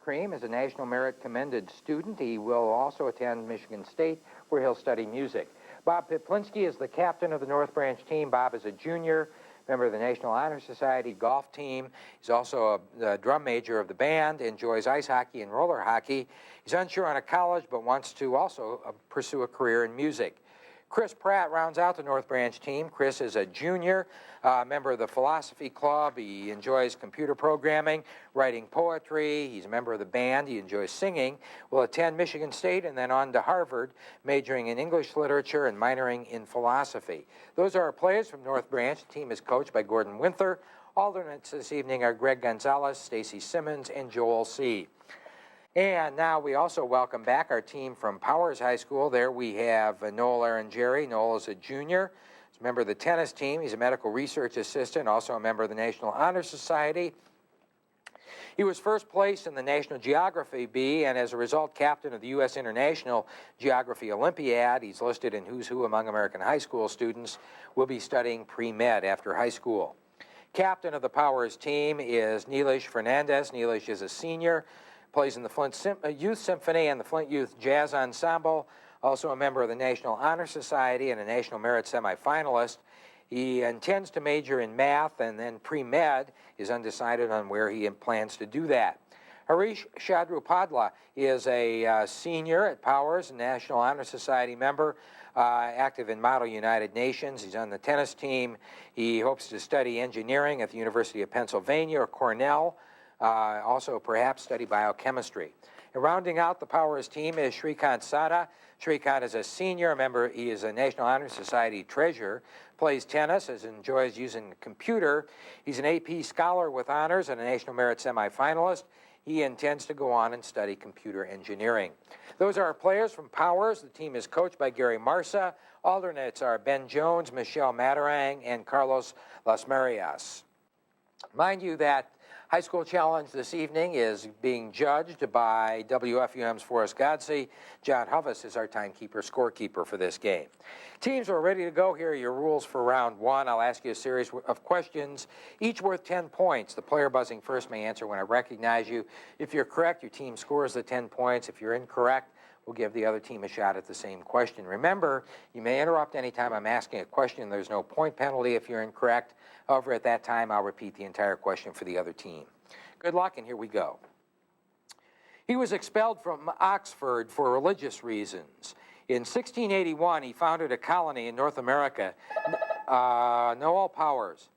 Cream is a National Merit Commended student. He will also attend Michigan State, where he'll study music. Bob Piplinski is the captain of the North Branch team. Bob is a junior, member of the National Honor Society golf team. He's also a drum major of the band, enjoys ice hockey and roller hockey. He's unsure on a college, but wants to also pursue a career in music. Chris Pratt rounds out the North Branch team. Chris is a junior, member of the Philosophy Club. He enjoys computer programming, writing poetry. He's a member of the band. He enjoys singing. Will attend Michigan State and then on to Harvard, majoring in English literature and minoring in philosophy. Those are our players from North Branch. The team is coached by Gordon Winther. Alternates this evening are Greg Gonzalez, Stacy Simmons, and Joel C. And now we also welcome back our team from Powers High School. There we have Noel Arangeri. Noel is a junior. He's a member of the tennis team. He's a medical research assistant, also a member of the National Honor Society. He was first place in the National Geography Bee and as a result captain of the U.S. International Geography Olympiad. He's listed in Who's Who Among American High School Students. Will be studying pre-med after high school. Captain of the Powers team is Neelish Fernandez. Neelish is a senior. Plays in the Flint Youth Symphony and the Flint Youth Jazz Ensemble, also a member of the National Honor Society and a National Merit semifinalist. He intends to major in math and then pre-med, is undecided on where he plans to do that. Harish Shadrupadla is a senior at Powers, a National Honor Society member, active in Model United Nations. He's on the tennis team. He hopes to study engineering at the University of Pennsylvania or Cornell. Also perhaps study biochemistry. And rounding out the Powers team is Shrikant Sada. Shrikant is a senior member. He is a National Honor Society treasurer, plays tennis, enjoys using a computer. He's an AP scholar with honors and a National Merit semifinalist. He intends to go on and study computer engineering. Those are our players from Powers. The team is coached by Gary Marsa. Alternates are Ben Jones, Michelle Matarang, and Carlos Las Marias. Mind you that High School Challenge this evening is being judged by WFUM's Forrest Godsey. John Hovis is our timekeeper, scorekeeper for this game. Teams are ready to go. Here are your rules for round one. I'll ask you a series of questions, each worth 10 points. The player buzzing first may answer when I recognize you. If you're correct, your team scores the 10 points. If you're incorrect, we'll give the other team a shot at the same question. Remember, you may interrupt anytime I'm asking a question. There's no point penalty if you're incorrect. However, at that time, I'll repeat the entire question for the other team. Good luck, and here we go. He was expelled from Oxford for religious reasons. In 1681, he founded a colony in North America. Noel Powers.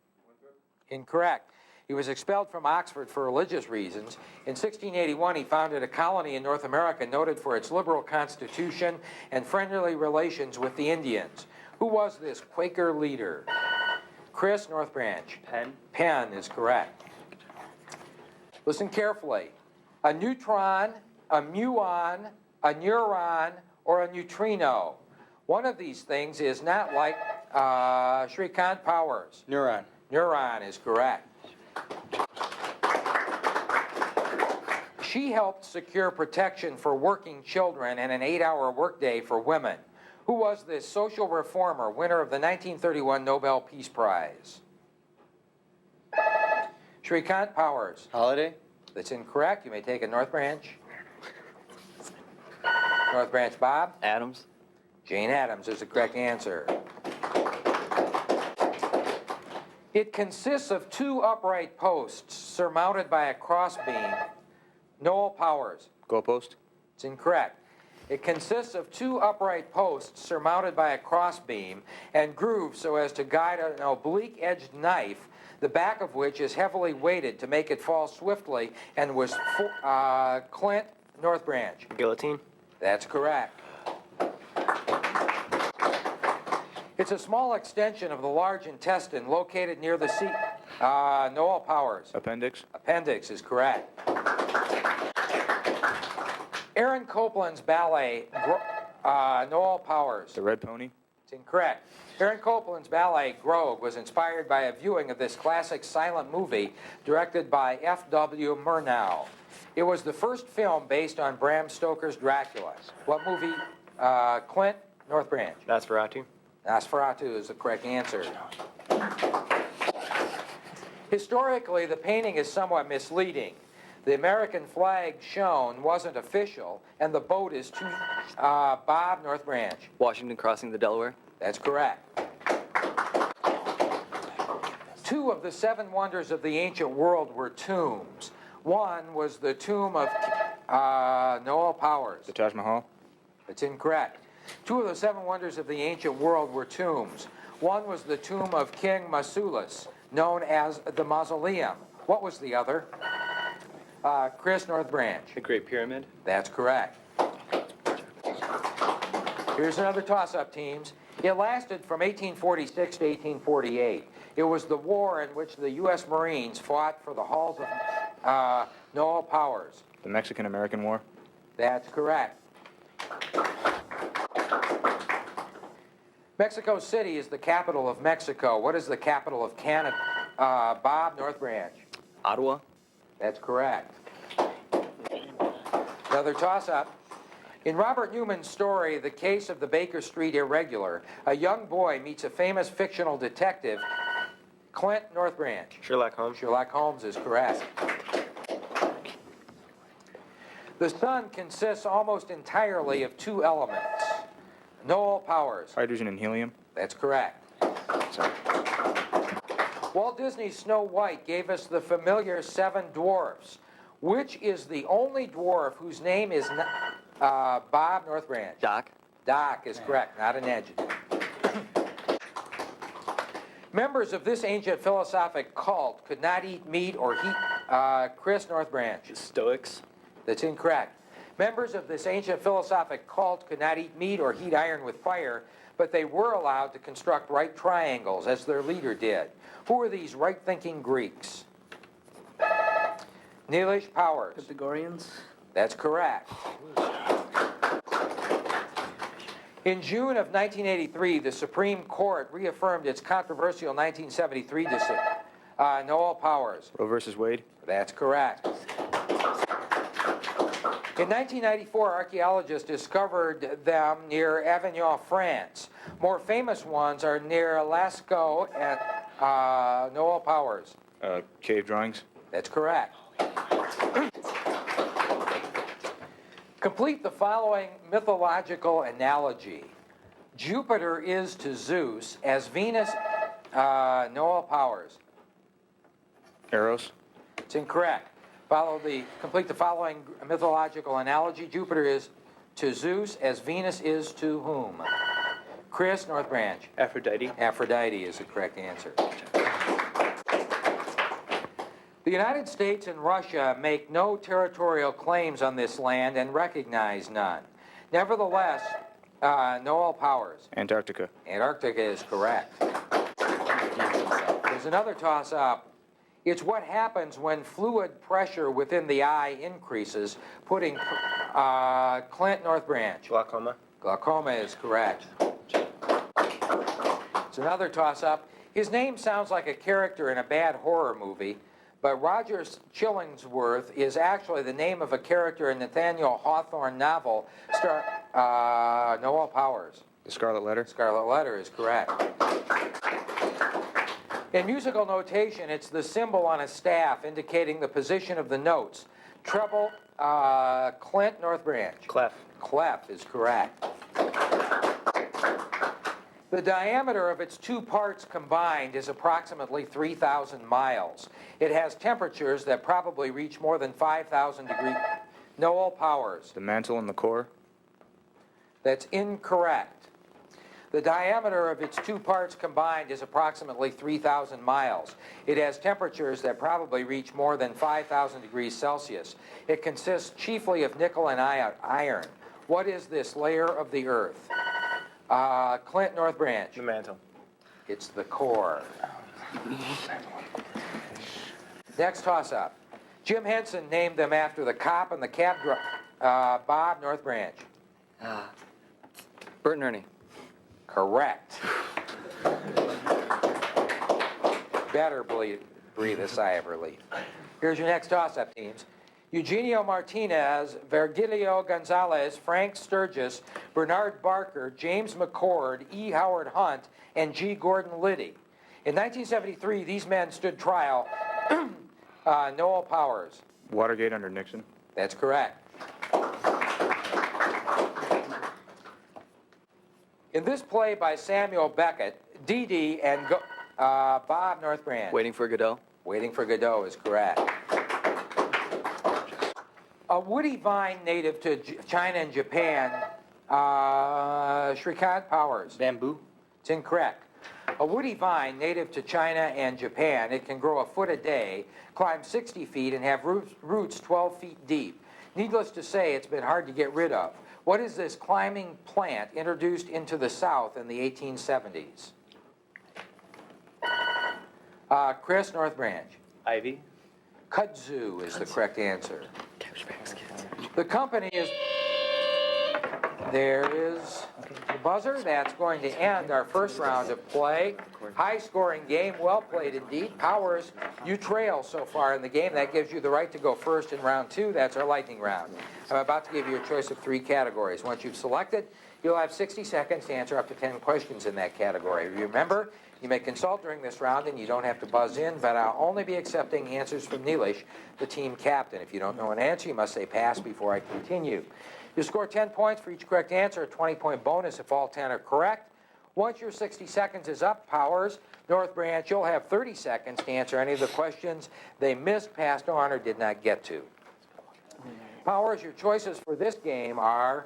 Incorrect. He was expelled from Oxford for religious reasons. In 1681, he founded a colony in North America noted for its liberal constitution and friendly relations with the Indians. Who was this Quaker leader? Chris, North Branch. Penn. Penn is correct. Listen carefully. A neutron, a muon, a neuron, or a neutrino. One of these things is not like Shrikant Powers. Neuron. Neuron is correct. She helped secure protection for working children and an 8-hour workday for women. Who was this social reformer, winner of the 1931 Nobel Peace Prize? Shrikant Powers. Holiday. That's incorrect. You may take a North Branch. North Branch, Bob. Adams. Jane Addams is the correct answer. It consists of 2 upright posts surmounted by a crossbeam. Noel Powers. Goalpost. It's incorrect. It consists of 2 upright posts surmounted by a crossbeam and grooved so as to guide an oblique-edged knife, the back of which is heavily weighted to make it fall swiftly, and was Clint, North Branch. Guillotine. That's correct. It's a small extension of the large intestine located near the seat. Noel Powers. Appendix. Appendix is correct. Aaron Copland's ballet, Noel Powers. The Red Pony. It's incorrect. Aaron Copland's ballet, Grog, was inspired by a viewing of this classic silent movie directed by F.W. Murnau. It was the first film based on Bram Stoker's Dracula. What movie? Clint, North Branch. Nosferatu. Nosferatu is the correct answer. Historically, the painting is somewhat misleading. The American flag shown wasn't official, and the boat is to Bob North Branch. Washington crossing the Delaware. That's correct. 2 of the 7 wonders of the ancient world were tombs. One was the tomb of Noel Powers. The Taj Mahal. That's incorrect. 2 of the 7 wonders of the ancient world were tombs. One was the tomb of King Mausolus, known as the Mausoleum. What was the other? Chris North Branch. The Great Pyramid. That's correct. Here's another toss-up, teams. It lasted from 1846 to 1848. It was the war in which the U.S. Marines fought for the halls of Noel Powers. The Mexican-American War. That's correct. Mexico City is the capital of Mexico. What is the capital of Canada? Bob North Branch. Ottawa. That's correct. Another toss-up. In Robert Newman's story, The Case of the Baker Street Irregular, a young boy meets a famous fictional detective, Clint North Branch. Sherlock Holmes. Sherlock Holmes is correct. The sun consists almost entirely of 2 elements. Noel Powers. Hydrogen and helium. That's correct. Sorry. Walt Disney's Snow White gave us the familiar 7 dwarfs. Which is the only dwarf whose name is Bob North Branch? Doc. Doc is correct, not an adjective. Members of this ancient philosophic cult could not eat meat or heat. Chris North Branch. Stoics. That's incorrect. Members of this ancient philosophic cult could not eat meat or heat iron with fire, but they were allowed to construct right triangles, as their leader did. Who are these right-thinking Greeks? Neelish Powers. Pythagoreans. That's correct. In June of 1983, the Supreme Court reaffirmed its controversial 1973 decision. Noel Powers. Roe versus Wade. That's correct. In 1994, archaeologists discovered them near Avignon, France. More famous ones are near Lascaux and Noel Powers. Cave drawings. That's correct. Complete the following mythological analogy. Jupiter is to Zeus as Venus, Noel Powers. Eros. It's incorrect. Complete the following mythological analogy. Jupiter is to Zeus as Venus is to whom? Chris North Branch. Aphrodite. Aphrodite is the correct answer. The United States and Russia make no territorial claims on this land and recognize none. Nevertheless, Noel Powers. Antarctica. Antarctica is correct. There's another toss-up. It's what happens when fluid pressure within the eye increases, putting Clint North Branch. Glaucoma. Glaucoma is correct. It's another toss-up. His name sounds like a character in a bad horror movie, but Roger Chillingsworth is actually the name of a character in Nathaniel Hawthorne novel, Noel Powers. The Scarlet Letter. Scarlet Letter is correct. In musical notation, it's the symbol on a staff indicating the position of the notes. Treble, Clint North Branch. Clef. Clef is correct. The diameter of its 2 parts combined is approximately 3,000 miles. It has temperatures that probably reach more than 5,000 degrees. Noel Powers. The mantle and the core. That's incorrect. The diameter of its 2 parts combined is approximately 3,000 miles. It has temperatures that probably reach more than 5,000 degrees Celsius. It consists chiefly of nickel and iron. What is this layer of the Earth? Clint North Branch. The mantle. It's the core. Next toss-up. Jim Henson named them after the cop and the cab driver. Bob North Branch. Bert and Ernie. Correct. Better breathe a sigh of relief. Here's your next toss-up, teams. Eugenio Martinez, Virgilio Gonzalez, Frank Sturgis, Bernard Barker, James McCord, E. Howard Hunt, and G. Gordon Liddy. In 1973, these men stood trial. Noel Powers. Watergate under Nixon. That's correct. In this play by Samuel Beckett, Dee Dee and Bob North Branch. Waiting for Godot. Waiting for Godot is correct. A woody vine native to China and Japan, Shrikant Powers. Bamboo. It's incorrect. A woody vine native to China and Japan, it can grow a foot a day, climb 60 feet, and have roots 12 feet deep. Needless to say, it's been hard to get rid of. What is this climbing plant introduced into the South in the 1870s? Chris, North Branch. Ivy. Kudzu is the correct answer. The company is... There is the buzzer. That's going to end our first round of play. High-scoring game, well played indeed. Powers, you trail so far in the game. That gives you the right to go first in round 2. That's our lightning round. I'm about to give you a choice of 3 categories. Once you've selected, you'll have 60 seconds to answer up to 10 questions in that category. Remember, you may consult during this round and you don't have to buzz in, but I'll only be accepting answers from Neelish, the team captain. If you don't know an answer, you must say pass before I continue. You score 10 points for each correct answer, a 20-point bonus if all 10 are correct. Once your 60 seconds is up, Powers, North Branch, you'll have 30 seconds to answer any of the questions they missed, passed on, or did not get to. Powers, your choices for this game are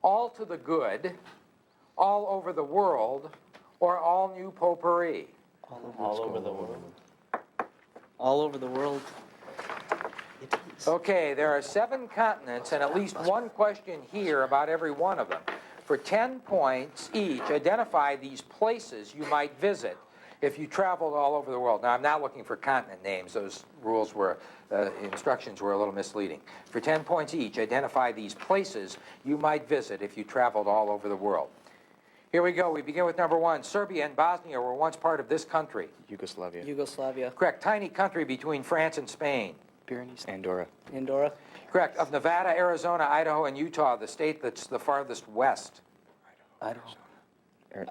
all to the good, all over the world, or all new potpourri. All over the world. All over the world. Okay, there are 7 continents and at least 1 question here about every one of them. For 10 points each, identify these places you might visit if you traveled all over the world. Now, I'm not looking for continent names. Those rules were, instructions were a little misleading. For 10 points each, identify these places you might visit if you traveled all over the world. Here we go. We begin with number 1. Serbia and Bosnia were once part of this country. Yugoslavia. Yugoslavia. Correct. Tiny country between France and Spain. Pyrenees. Andorra. Andorra. Correct. Of Nevada, Arizona, Idaho, and Utah, the state that's the farthest west. Idaho.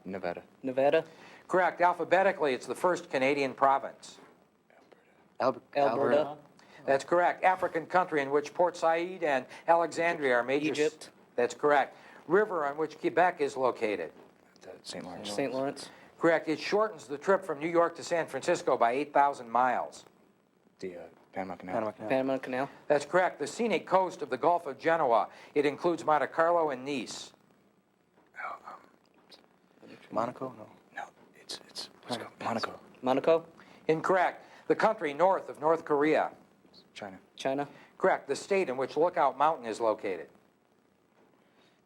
Nevada. Nevada. Correct. Alphabetically, it's the first Canadian province. Alberta. That's correct. African country in which Port Said and Alexandria are major... Egypt. That's correct. River on which Quebec is located. St. Lawrence. St. Lawrence. Correct. It shortens the trip from New York to San Francisco by 8,000 miles. The Panama Canal. Panama Canal. That's correct. The scenic coast of the Gulf of Genoa. It includes Monte Carlo and Nice. Monaco? No. It's let's go. Monaco. Monaco. Incorrect. The country north of North Korea. China. China. Correct. The state in which Lookout Mountain is located.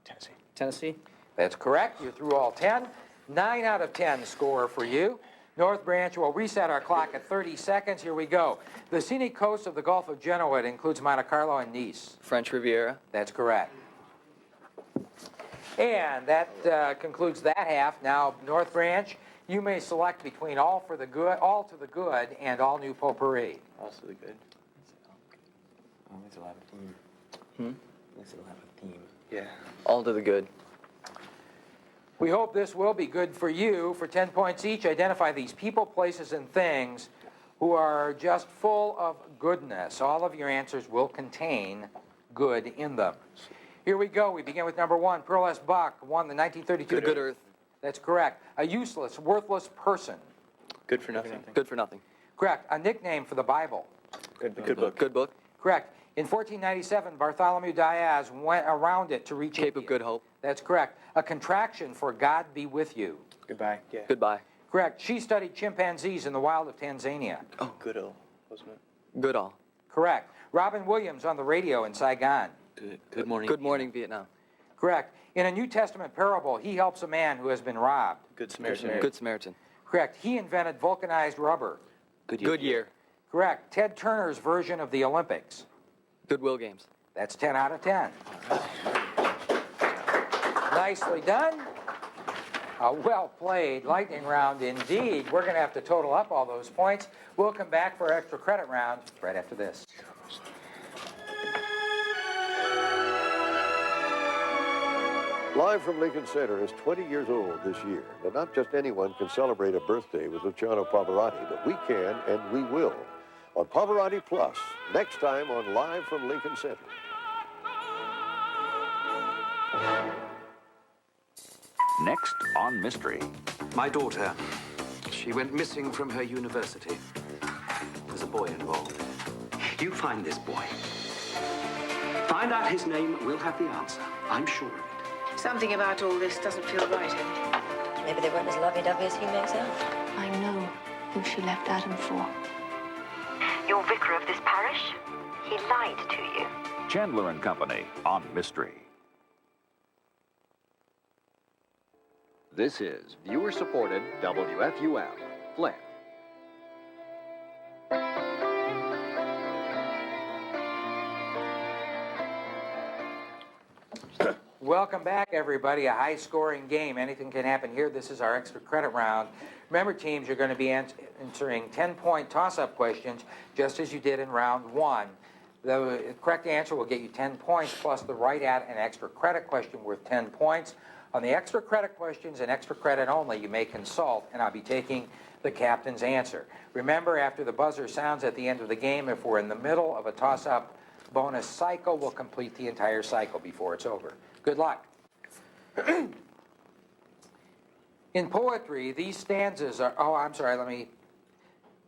Tennessee. Tennessee. That's correct. You're through all 10. 9 out of 10 score for you. North Branch will reset our clock at 30 seconds. Here we go. The scenic coast of the Gulf of Genoa, it includes Monte Carlo and Nice. French Riviera. That's correct. And that concludes that half. Now, North Branch, you may select between all to the good, and all new potpourri. Also the good. At least it'll have a theme. At least it'll have a theme. Yeah. All to the good. We hope this will be good for you. For 10 points each, identify these people, places, and things who are just full of goodness. All of your answers will contain good in them. Here we go. We begin with number 1. Pearl S. Buck won the 1932... Good Earth. That's correct. A useless, worthless person. Good for nothing. Good for nothing. Correct. A nickname for the Bible. Good book. Good book. Correct. In 1497, Bartholomew Diaz went around it to reach Cape of India. Good Hope. That's correct. A contraction for God be with you. Goodbye. Yeah. Goodbye. Correct. She studied chimpanzees in the wild of Tanzania. Oh. Goodall, wasn't it? Goodall. Correct. Robin Williams on the radio in Saigon. Good morning. Good morning, Vietnam. Correct. In a New Testament parable, he helps a man who has been robbed. Good Samaritan. Good Samaritan. Correct. He invented vulcanized rubber. Good year. Correct. Ted Turner's version of the Olympics. Goodwill Games. That's 10 out of 10. Nicely done. Well played. Lightning round indeed. We're going to have to total up all those points. We'll come back for our extra credit round right after this. Live from Lincoln Center is 20 years old this year. But not just anyone can celebrate a birthday with Luciano Pavarotti, but we can and we will. on Pavarotti Plus, next time on Live from Lincoln Center. Next on Mystery. My daughter, she went missing from her university. There's a boy involved. You find this boy. Find out his name, we'll have the answer. I'm sure of it. Something about all this doesn't feel right, Eddie. Maybe they weren't as lovey-dovey as he makes out. I know who she left Adam for. You're vicar of this parish? He lied to you. Chandler and Company on Mystery. This is viewer-supported WFUM, Flint. Welcome back, everybody. A high-scoring game. Anything can happen here. This is our extra credit round. Remember, teams, you're going to be answering 10-point toss-up questions, just as you did in round one. The correct answer will get you 10 points, plus the right at an extra credit question worth 10 points. On the extra credit questions and extra credit only, you may consult, and I'll be taking the captain's answer. Remember, after the buzzer sounds at the end of the game, if we're in the middle of a toss-up bonus cycle, we'll complete the entire cycle before it's over. Good luck. In poetry, these stanzas are,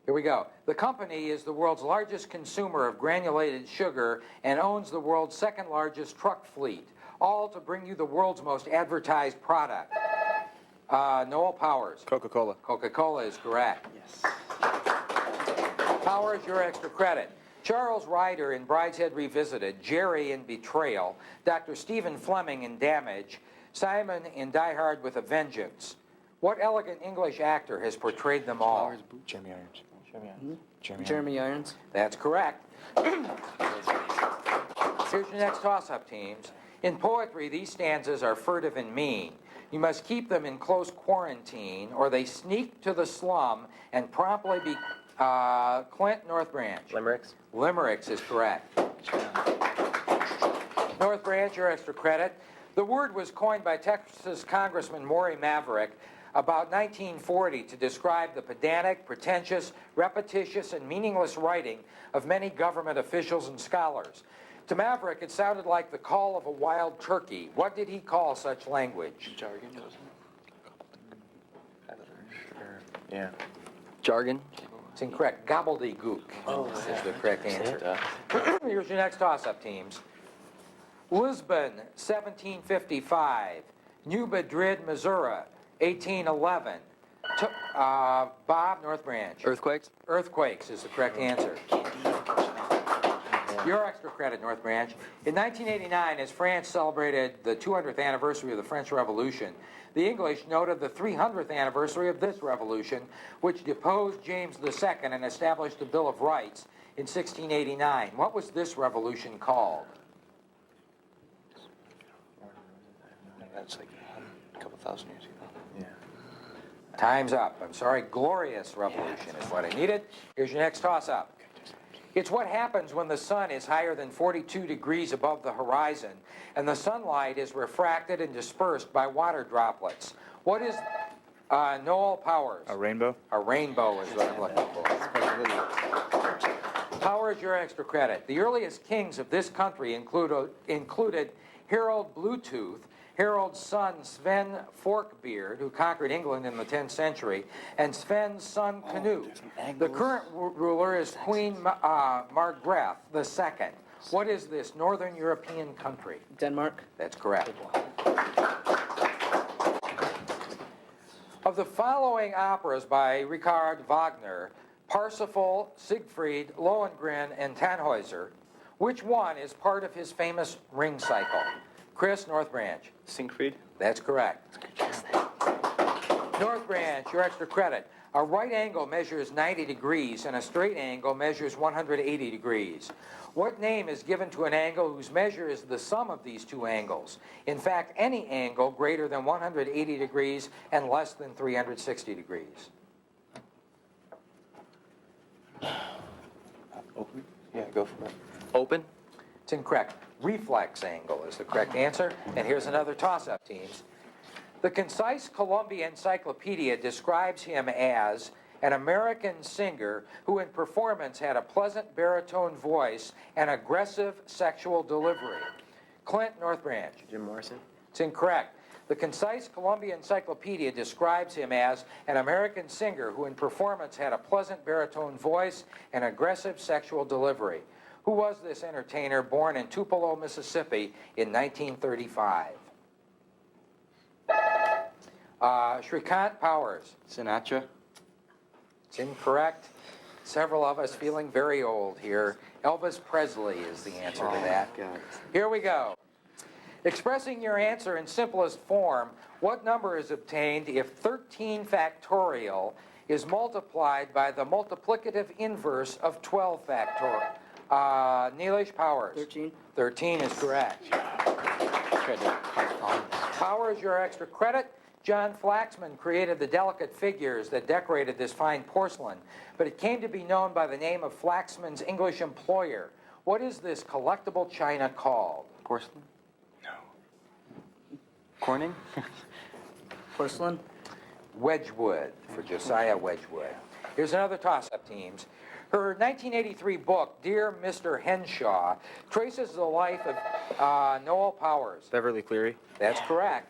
here we go. The company is the world's largest consumer of granulated sugar and owns the world's second largest truck fleet, all to bring you the world's most advertised product. Noel Powers. Coca-Cola. Coca-Cola is correct. Yes. Powers, your extra credit. Charles Ryder in Brideshead Revisited, Jerry in Betrayal, Dr. Stephen Fleming in Damage, Simon in Die Hard with a Vengeance. What elegant English actor has portrayed them all? Jeremy Irons. Jeremy Irons. That's correct. Here's your next toss-up, teams. In poetry, these stanzas are furtive and mean. You must keep them in close quarantine, or they sneak to the slum and promptly be... Clint, North Branch. Limericks. Limericks is correct. North Branch, your extra credit. The word was coined by Texas Congressman Maury Maverick about 1940 to describe the pedantic, pretentious, repetitious, and meaningless writing of many government officials and scholars. To Maverick, it sounded like the call of a wild turkey. What did he call such language? Jargon. Yeah. Jargon. It's incorrect. Gobbledygook is the correct answer. Here's your next toss-up, teams. Lisbon, 1755. New Madrid, Missouri, 1811. Bob, North Branch. Earthquakes. Earthquakes is the correct answer. Your extra credit, North Branch. In 1989, as France celebrated the 200th anniversary of the French Revolution, the English noted the 300th anniversary of this revolution, which deposed James II and established the Bill of Rights in 1689. What was this revolution called? That's like a couple thousand years ago. Yeah. Time's up. I'm sorry. Glorious Revolution is what I needed. Here's your next toss-up. It's what happens when the sun is higher than 42 degrees above the horizon and the sunlight is refracted and dispersed by water droplets. What is Noel Powers? A rainbow? A rainbow is what I'm looking for. Powers, your extra credit. The earliest kings of this country included Harold Bluetooth, Harold's son Sven Forkbeard, who conquered England in the 10th century, and Sven's son Canute. The current ruler is Queen Margrethe II. What is this Northern European country? Denmark. That's correct. Of the following operas by Richard Wagner, Parsifal, Siegfried, Lohengrin, and Tannhäuser, which one is part of his famous Ring Cycle? Chris, North Branch. Siegfried? That's correct. North Branch, your extra credit. A right angle measures 90 degrees and a straight angle measures 180 degrees. What name is given to an angle whose measure is the sum of these two angles? In fact, any angle greater than 180 degrees and less than 360 degrees. Open? Yeah, go for it. Open. It's incorrect. Reflex angle is the correct answer. And here's another toss-up, teams. The Concise Columbia Encyclopedia describes him as an American singer who in performance had a pleasant baritone voice and aggressive sexual delivery? Clint, North Branch. Jim Morrison. It's incorrect. The concise Columbia Encyclopedia describes him as an American singer who in performance had a pleasant baritone voice and aggressive sexual delivery. Who was this entertainer born in Tupelo, Mississippi in 1935? Shrikant Powers. Sinatra. It's incorrect. Several of us feeling very old here. Elvis Presley is the answer to that. God. Here we go. Expressing your answer in simplest form, what number is obtained if 13 factorial is multiplied by the multiplicative inverse of 12 factorial? Neelish Powers. 13. 13 is correct. Powers, your extra credit. John Flaxman created the delicate figures that decorated this fine porcelain, but it came to be known by the name of Flaxman's English employer. What is this collectible china called? Porcelain. Corning? Porcelain. Wedgwood, for Josiah Wedgwood. Here's another toss-up, teams. Her 1983 book, Dear Mr. Henshaw, traces the life of Noel Powers. Beverly Cleary. That's correct.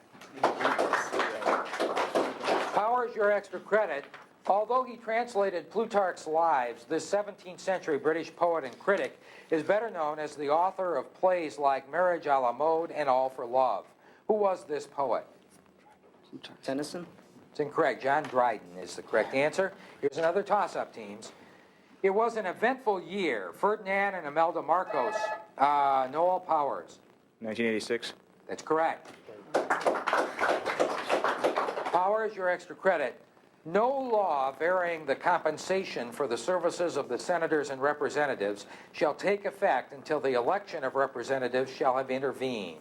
Powers, your extra credit. Although he translated Plutarch's Lives, this 17th century British poet and critic is better known as the author of plays like Marriage à la Mode and All for Love. Who was this poet? Tennyson. It's incorrect. John Dryden is the correct answer. Here's another toss-up, teams. It was an eventful year. Ferdinand and Imelda Marcos. Noel Powers. 1986. That's correct. Powers, your extra credit. No law varying the compensation for the services of the senators and representatives shall take effect until the election of representatives shall have intervened.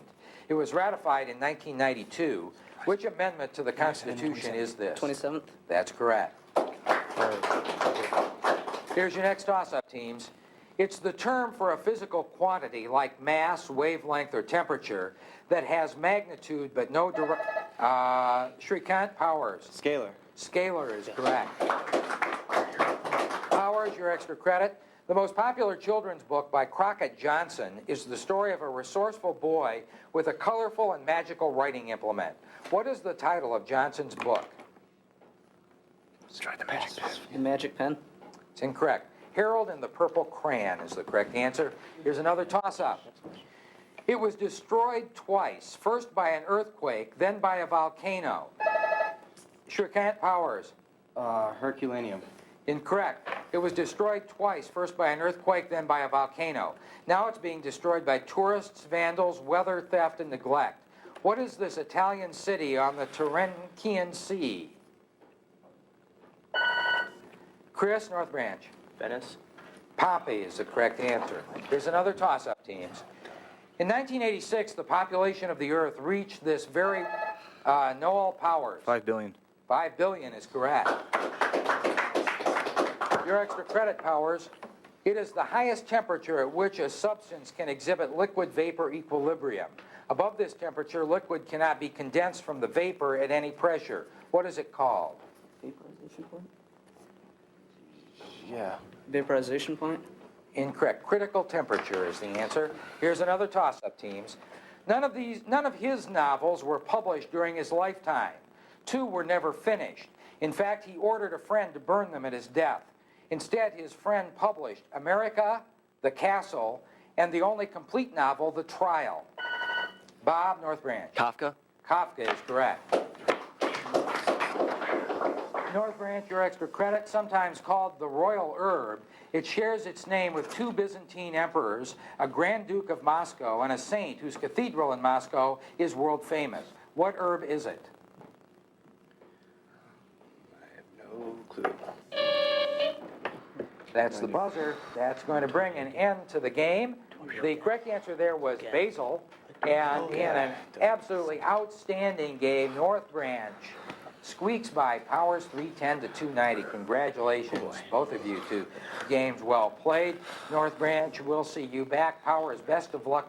It was ratified in 1992. Which amendment to the Constitution is this? 27th. That's correct. Here's your next toss-up, teams. It's the term for a physical quantity like mass, wavelength, or temperature that has magnitude but no direct... Shrikant Powers. Scalar. Scalar is correct. Powers, your extra credit. The most popular children's book by Crockett Johnson is the story of a resourceful boy with a colorful and magical writing implement. What is the title of Johnson's book? Let's try the magic pen. The magic pen. It's incorrect. Harold and the Purple Crayon is the correct answer. Here's another toss-up. It was destroyed twice, first by an earthquake, then by a volcano. Shrikant Powers. Herculaneum. Incorrect. It was destroyed twice, first by an earthquake, then by a volcano. Now it's being destroyed by tourists, vandals, weather, theft, and neglect. What is this Italian city on the Tyrrhenian Sea? Chris, North Branch. Venice. Pompeii is the correct answer. Here's another toss-up, teams. In 1986, the population of the Earth reached this very Noel Powers. 5 billion. 5 billion is correct. Your extra credit, Powers. It is the highest temperature at which a substance can exhibit liquid-vapor equilibrium. Above this temperature, liquid cannot be condensed from the vapor at any pressure. What is it called? Vaporization point. Yeah. Vaporization point. Incorrect. Critical temperature is the answer. Here's another toss-up, teams. None of his novels were published during his lifetime. 2 were never finished. In fact, he ordered a friend to burn them at his death. Instead, his friend published America, The Castle, and the only complete novel, The Trial. Bob, North Branch. Kafka. Kafka is correct. North Branch, your extra credit, sometimes called the royal herb. It shares its name with 2 Byzantine emperors, a Grand Duke of Moscow, and a saint whose cathedral in Moscow is world famous. What herb is it? I have no clue. That's the buzzer. That's going to bring an end to the game. The correct answer there was basil. And in an absolutely outstanding game, North Branch squeaks by Powers 310 to 290. Congratulations, both of you, to games well played. North Branch, we'll see you back. Powers, best of luck.